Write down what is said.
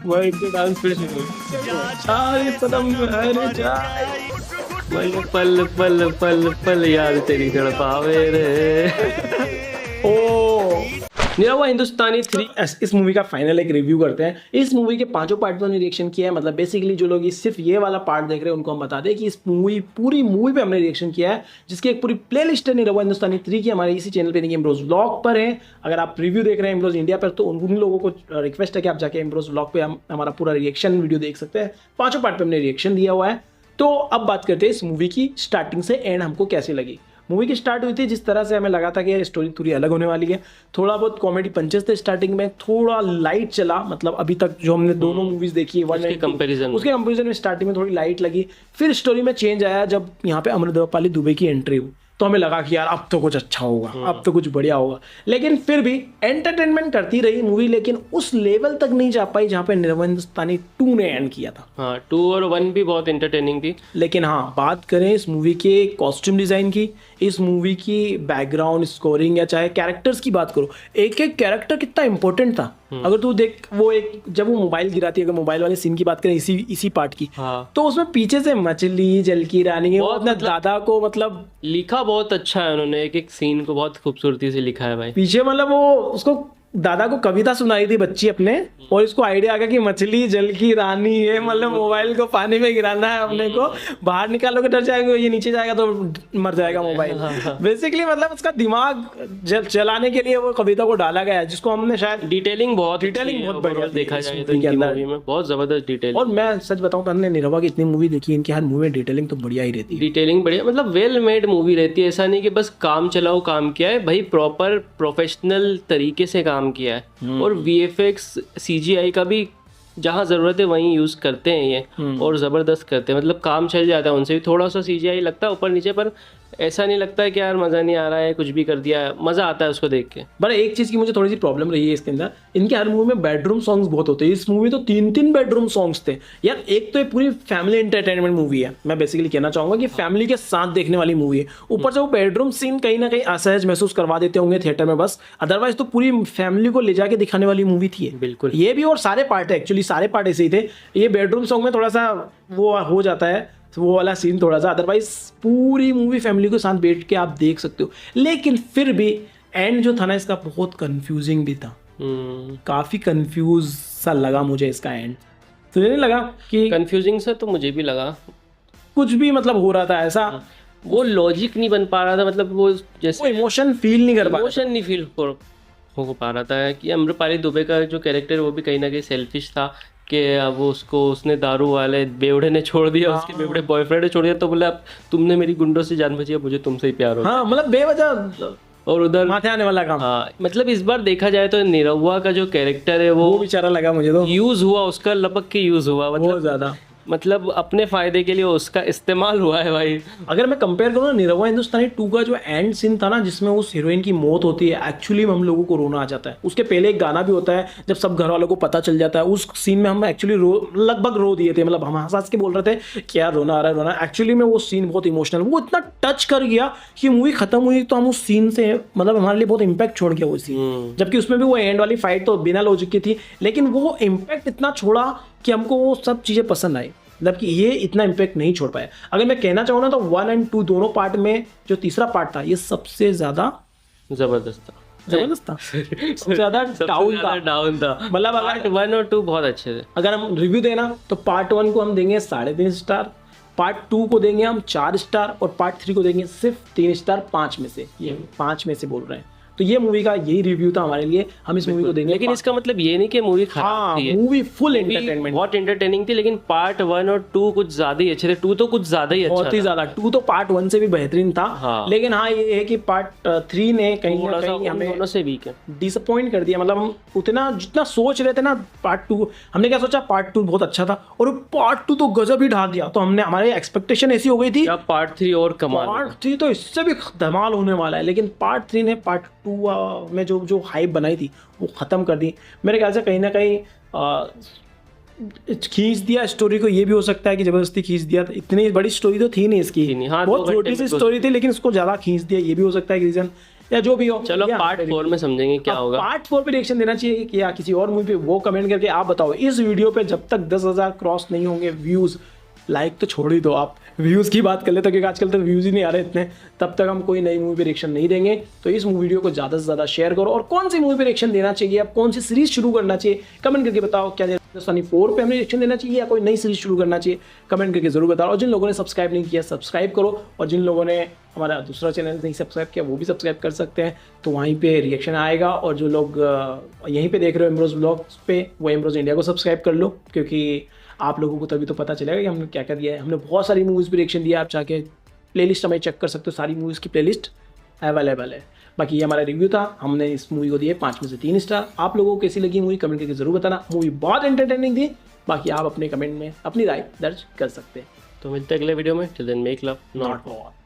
वही तो डांस फिर शुरू। चाय सनम अरे चाय, वही पल पल पल पल याद तेरी तड़पावे रे। ओ निरहुआ हिंदुस्तानी 3 इस मूवी का फाइनल एक रिव्यू करते हैं। इस मूवी के 5 पार्ट पर हमने रिएक्शन किया है। मतलब बेसिकली जो लोग सिर्फ ये वाला पार्ट देख रहे हैं उनको हम बता दें कि इस पूरी मूवी पे हमने रिएक्शन किया है, जिसकी एक पूरी प्लेलिस्ट है निरहुआ हिंदुस्तानी 3 की, हमारे इसी चैनल पे नहीं, इमरोज व्लॉग पर है। अगर आप रिव्यू देख रहे हैं इमरोज इंडिया पर, तो उन लोगों को रिक्वेस्ट है कि आप जाके इमरोज व्लॉग पे हमारा पूरा रिएक्शन वीडियो देख सकते हैं। 5 पार्ट पे हमने रिएक्शन दिया हुआ है। तो अब बात करते हैं इस मूवी की स्टार्टिंग से एंड हमको कैसी लगी। मूवी की स्टार्ट हुई थी जिस तरह से हमें लगा था कि स्टोरी थोड़ी अलग होने वाली है। थोड़ा बहुत कॉमेडी पंचेस थे स्टार्टिंग में, थोड़ा लाइट चला। मतलब अभी तक जो हमने दोनों मूवीज देखी है उसके कंपैरिजन में स्टार्टिंग में थोड़ी लाइट लगी। फिर स्टोरी में चेंज आया जब यहाँ पे अमृतपाली दुबे की एंट्री हुई, तो हमें लगा कि यार अब तो कुछ अच्छा होगा, अब तो कुछ बढ़िया होगा। लेकिन फिर भी एंटरटेनमेंट करती रही मूवी, लेकिन उस लेवल तक नहीं जा पाई जहाँ पे निरहुआ हिंदुस्तानी 2 ने एंड किया था। हाँ 2 और 1 भी बहुत एंटरटेनिंग थी। लेकिन हाँ, बात करें इस मूवी के कॉस्ट्यूम डिजाइन की, इस मूवी की बैकग्राउंड स्कोरिंग, या चाहे कैरेक्टर्स की बात करो, एक एक कैरेक्टर कितना इंपॉर्टेंट था। अगर तू देख, वो एक जब वो मोबाइल गिराती है, अगर मोबाइल वाले सीन की बात करें इसी पार्ट की, हाँ। तो उसमें पीछे से मछली जल की रानी अपना दादा को मतलब लिखा बहुत अच्छा है उन्होंने, एक एक सीन को बहुत खूबसूरती से लिखा है भाई। पीछे मतलब वो उसको दादा को कविता सुनाई थी बच्ची अपने, और इसको आइडिया आ गया कि मछली जल की रानी है, मतलब मोबाइल को पानी में गिराना है अपने को, बाहर निकालोगे डर जाएंगे, ये नीचे जाएगा तो मर जाएगा मोबाइल। बेसिकली मतलब उसका दिमाग चलाने के लिए वो कविता को डाला गया है, जिसको हमने शायद डिटेलिंग बहुत बढ़िया देखा जाए तो इनकी मूवी में बहुत जबरदस्त डिटेलिंग। और मैं सच बताऊं तो हमने निरहुआ की इतनी मूवी देखी, इनकी हर मूवी में डिटेलिंग तो बढ़िया ही रहती है। डिटेलिंग बढ़िया, मतलब वेल मेड मूवी रहती है। ऐसा नहीं कि बस काम चलाओ काम किया है भाई, प्रॉपर प्रोफेशनल तरीके से काम किया है। और VFX CGI का भी जहाँ ज़रूरत है वहीं यूज़ करते हैं ये, और ज़बरदस्त करते हैं। मतलब काम चल जाता है उनसे भी। थोड़ा सा CGI लगता है ऊपर नीचे, पर ऐसा नहीं लगता है कि यार मज़ा नहीं आ रहा है, कुछ भी कर दिया है, मज़ा आता है उसको देख के। बट एक चीज़ की मुझे थोड़ी सी प्रॉब्लम रही है इसके अंदर, इनके हर मूवी में बेडरूम सॉन्ग्स बहुत होते हैं। इस मूवी तो 3 बेडरूम सॉन्ग्स थे यार। एक तो ये पूरी फैमिली एंटरटेनमेंट मूवी है, मैं बेसिकली कहना चाहूँगा कि फैमिली के साथ देखने वाली मूवी है। ऊपर से वो बेडरूम सीन कहीं ना कहीं असहज महसूस करवा देते होंगे थिएटर में बस, अदरवाइज तो पूरी फैमिली को ले जाके दिखाने वाली मूवी थी। बिल्कुल, ये भी, और सारे पार्ट है एक्चुअली, सारे पार्ट ऐसे ही थे। ये बेडरूम सॉन्ग में थोड़ा सा वो हो जाता है, वो वाला सीन थोड़ा सा, अदरवाइज पूरी मूवी फैमिली के साथ बैठ के आप देख सकते हो। लेकिन फिर भी एंड जो था ना इसका बहुत कंफ्यूजिंग भी था। काफी कंफ्यूज सा लगा मुझे इसका एंड। तुझे नहीं लगा कि कंफ्यूजिंग सा? तो मुझे भी लगा, कुछ भी मतलब हो रहा था ऐसा, वो लॉजिक नहीं बन पा रहा था। मतलब वो जैसे इमोशन फील नहीं कर पा, इमोशन नहीं फील हो पा रहा था। कि अमृतपाली दुबे का जो कैरेक्टर वो भी कहीं ना कहीं सेल्फिश था, कि वो उसने दारू वाले बेवड़े ने छोड़ दिया, उसके बेवड़े बॉयफ्रेंड ने छोड़ दिया, तो बोला तुमने मेरी गुंडों से जान बची, मुझे तुमसे ही प्यार हो। हाँ, मतलब बेवजह और उधर माथे आने वाला काम। हाँ, मतलब इस बार देखा जाए तो निरहुआ का जो कैरेक्टर है वो बेचारा लगा मुझे तो यूज हुआ, उसका लपक के यूज हुआ, बहुत ज्यादा। मतलब अपने फायदे के लिए उसका इस्तेमाल हुआ है भाई। अगर मैं कंपेयर करूँ ना, निरहुआ हिंदुस्तानी 2 का जो एंड सीन था ना, जिसमें उस हीरोइन की मौत होती है, एक्चुअली में हम लोगों को रोना आ जाता है। उसके पहले एक गाना भी होता है जब सब घर वालों को पता चल जाता है, उस सीन में हम एक्चुअली लगभग रो दिए थे। मतलब हम हंस के बोल रहे थे कि यार रोना आ रहा है, रोना। एक्चुअली में वो सीन बहुत इमोशनल, वो इतना टच कर गया कि मूवी खत्म हुई तो हम उस सीन से, मतलब हमारे लिए बहुत इंपैक्ट छोड़ गया वो सीन। जबकि उसमें भी वो एंड वाली फाइट तो बिना लॉजिक की थी, लेकिन वो इम्पैक्ट इतना छोड़ा कि हमको वो सब चीजें पसंद आई। मतलब कि ये इतना इम्पैक्ट नहीं छोड़ पाया। अगर मैं कहना चाहूँ ना, तो 1 और 2 दोनों पार्ट में जो तीसरा पार्ट था, ये सबसे ज्यादा जबरदस्त था। सबसे ज्यादा डाउन था। मतलब पार्ट 1 और 2 बहुत अच्छे थे। अगर हम रिव्यू देना तो पार्ट 1 को हम देंगे 3.5 स्टार, पार्ट 2 को देंगे हम 4 स्टार, और पार्ट 3 को देंगे सिर्फ 3 स्टार 5 में से। ये 5 में से बोल रहे हैं। तो ये मूवी का यही रिव्यू था हमारे लिए, हम इस मूवी को देंगे। लेकिन इसका मतलब ये नहीं कि मूवी खराब थी। मूवी फुल एंटरटेनमेंट, बहुत एंटरटेनिंग थी। लेकिन पार्ट 1 और 2 कुछ ज्यादा ही अच्छे थे। 2 तो कुछ ज्यादा ही अच्छा, बहुत ही ज्यादा। 2 तो पार्ट 1 से भी बेहतरीन था। हाँ। लेकिन हाँ, ये है कि पार्ट 3 ने कहीं ना कहीं हमें दोनों से वीक है, डिसअपॉइंट कर दिया। मतलब हम उतना जितना सोच रहे थे ना पार्ट 2, हमने क्या सोचा पार्ट 2 बहुत अच्छा था, और पार्ट 2 तो गजब ही ढा दिया। तो हमने, हमारी एक्सपेक्टेशन ऐसी हो गई थी पार्ट 3 और कमाल, पार्ट 3 तो इससे भी धमाल होने वाला है। लेकिन पार्ट 3 ने पार्ट 2 में जो हाइप बनाई थी वो खत्म कर दी। मेरे ख्याल से कहीं ना कहीं खींच दिया स्टोरी को। ये भी हो सकता है कि जबरदस्ती खींच दिया। इतनी बड़ी स्टोरी तो थी नहीं इसकी। हाँ, बहुत छोटी सी स्टोरी थी, लेकिन उसको ज्यादा खींच दिया, ये भी हो सकता है कि रीजन। या जो भी हो। चलो पार्ट 4 में समझेंगे क्या होगा। पार्ट 4 पे रिएक्शन देना चाहिए कि या किसी और मूवी पे, वो कमेंट करके आप बताओ। इस वीडियो पे जब तक 10,000 क्रॉस नहीं होंगे व्यूज, लाइक तो छोड़ ही दो, आप व्यूज़ की बात कर लेते, क्योंकि आजकल तो व्यूज़ ही नहीं आ रहे इतने, तब तक हम कोई नई मूवी पे रिएक्शन नहीं देंगे। तो इस वीडियो को ज़्यादा से ज़्यादा शेयर करो, और कौन सी मूवी पे रिएक्शन देना चाहिए, अब कौन सी सीरीज शुरू करना चाहिए कमेंट करके बताओ। क्या राजस्थानी 4 पे हमें रिएक्शन देना चाहिए या कोई नई सीरीज शुरू करना चाहिए, कमेंट करके जरूर बताओ। और जिन लोगों ने सब्सक्राइब नहीं किया सब्सक्राइब करो, और जिन लोगों ने हमारा दूसरा चैनल नहीं सब्सक्राइब किया वो भी सब्सक्राइब कर सकते हैं, तो वहीं पे रिएक्शन आएगा। और जो लोग यहीं पे देख रहे हो एमरोज ब्लॉग्स पे, वो एमरोज इंडिया को सब्सक्राइब कर लो, क्योंकि आप लोगों को तभी तो पता चलेगा कि हमने क्या क्या दिया है। हमने बहुत सारी मूवीज़ पे रिएक्शन दिया, आप जाके प्लेलिस्ट हमें चेक कर सकते हो, सारी मूवीज़ की प्लेलिस्ट अवेलेबल है। बाकी ये हमारा रिव्यू था, हमने इस मूवी को दिए 5 में से 3 स्टार। आप लोगों को कैसी लगी मूवी कमेंट करके जरूर बताना। मूवी बहुत एंटरटेनिंग थी, बाकी आप अपने कमेंट में अपनी राय दर्ज कर सकते हैं। तो मिलते हैं अगले वीडियो में, till then make love not war.